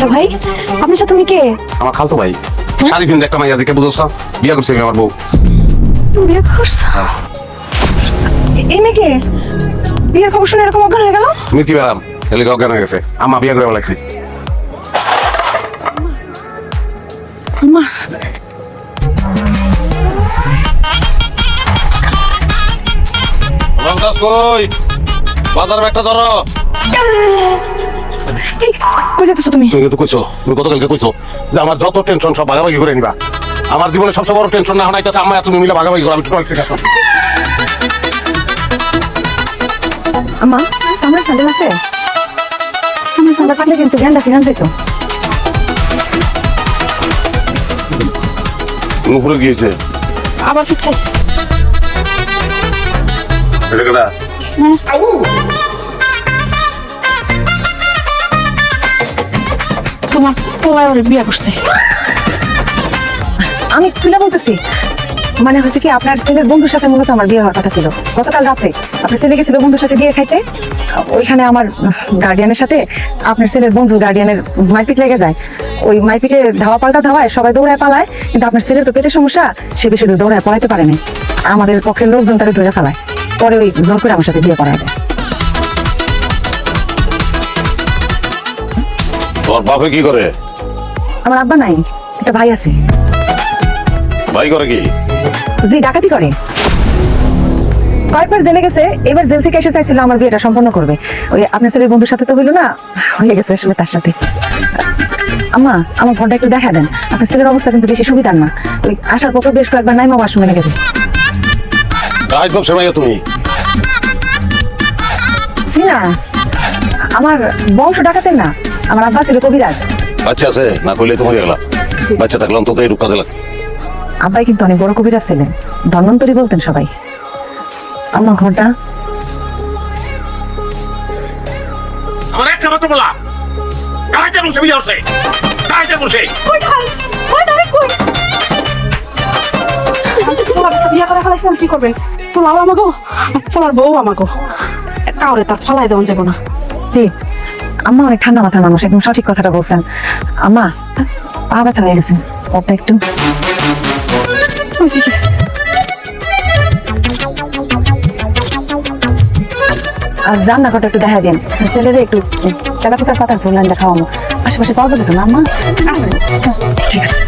আচ্ছা ভাই, আপনার সাথে উনি কে? আমার খালতো ভাই। শাড়ি পিন্ধে একটা মাইয়া দেখে বুঝছ, বিয়া করছে আমার বউ। তুমি বিয়ে করছো? এই মেয়েকে বিয়ের খবর শুনে এরকম অজ্ঞান হয়ে গেল? মিটি বেড়াম এলে অজ্ঞান হয়ে গেছে। আমা বিয়া করে লাগছে। মা লঙ্কাস কই? বাজার ব্যাগটা ধরো। কই যেতেছো তুমি? তুমি তো কইছো, তুমি গতকালকে কইছো যে আমার যত টেনশন সব ভাগাভাগি করে নিবা। আমার জীবনে সবচেয়ে বড় টেনশন না হনাইতেছে আম্মা তুমি মিলে ভাগাভাগি করো। আমি টোটাল ঠিক আছে। আম্মা সামনের স্যান্ডেল আছে? সামনের স্যান্ডেল থাকলে কিন্তু জ্ঞানটা ফিরান যেত। উপরে গিয়েছে আবার ফিট খাইছে। এটা কেডা? তোমার পোলায় ওরে বিয়ে করছে। আমি খুলে বলতেছি, মানে হচ্ছে কি আপনার ছেলের বন্ধুর সাথে মূলত আমার বিয়ে হওয়ার কথা ছিল। গতকাল রাতে আপনার ছেলে গেছিল বন্ধুর সাথে বিয়ে খাইতে। ওইখানে আমার গার্ডিয়ানের সাথে আপনার ছেলের বন্ধুর গার্ডিয়ানের মারপিট লেগে যায়। ওই মারপিটে ধাওয়া পাল্টা ধাওয়ায় সবাই দৌড়ায় পালায়, কিন্তু আপনার ছেলের তো পেটের সমস্যা, সে বেশি দূর দৌড়ায় পড়াইতে পারেনি। আমাদের পক্ষের লোকজন তাকে ধরে ফেলায়, পরে ওই জোর করে আমার সাথে বিয়ে করা যায়। তোর বাপে কি করে? আমার আব্বা নাই, একটা ভাই আছে। ভাই করে কি? জি ডাকাতি করে। কয়েকবার জেলে গেছে, এবার জেল থেকে এসে চাইছিল আমার বিয়েটা সম্পন্ন করবে। ওই আপনার ছেলের বন্ধুর সাথে তো হইলো না, হয়ে গেছে আসলে তার সাথে। আম্মা আমার ঘরটা একটু দেখা দেন, আপনার ছেলের অবস্থা কিন্তু বেশি সুবিধার না। ওই আসার পথে বেশ কয়েকবার নাইমা ওয়াশরুমে লেগেছে। কাজ বক্সে মাইয়া তুমি? জি না, আমার বংশ ডাকাতের না, আমার আব্বা ছিল কবিরাজ। বাচ্চা আছে না কইলে তো মরে গেলাম। বাচ্চা থাকলাম তো এই রূপ কাজে লাগে। আব্বাই কিন্তু অনেক বড় কবিরাজ ছিলেন, ধন্বন্তরী বলতেন সবাই। আমার ঘরটা আমার একটা মাত্র বলা কাজে বসে বিয়ে হচ্ছে, কাজে বসে কই খাল? কই ডাইরেক্ট কই? পোলা বিয়ে করে ফেলাইছিলাম, কি করবেন? পোলাও আমাগো, পোলার বউ আমাগো। কাউরে তার ফলাই দেওয়া যাবো না। জি আম্মা অনেক ঠান্ডা মাথার মানুষ, একদম সঠিক কথাটা বলছেন। আম্মা পা ব্যথা হয়ে গেছে, পথটা একটু আর রান্নাঘরটা একটু দেখা দিন। ছেলেরে একটু তেলাপিসার পাতার ঝোল রান্না খাওয়ানো, আশেপাশে পাওয়া যাবে তো না আম্মা? আছে। ঠিক আছে।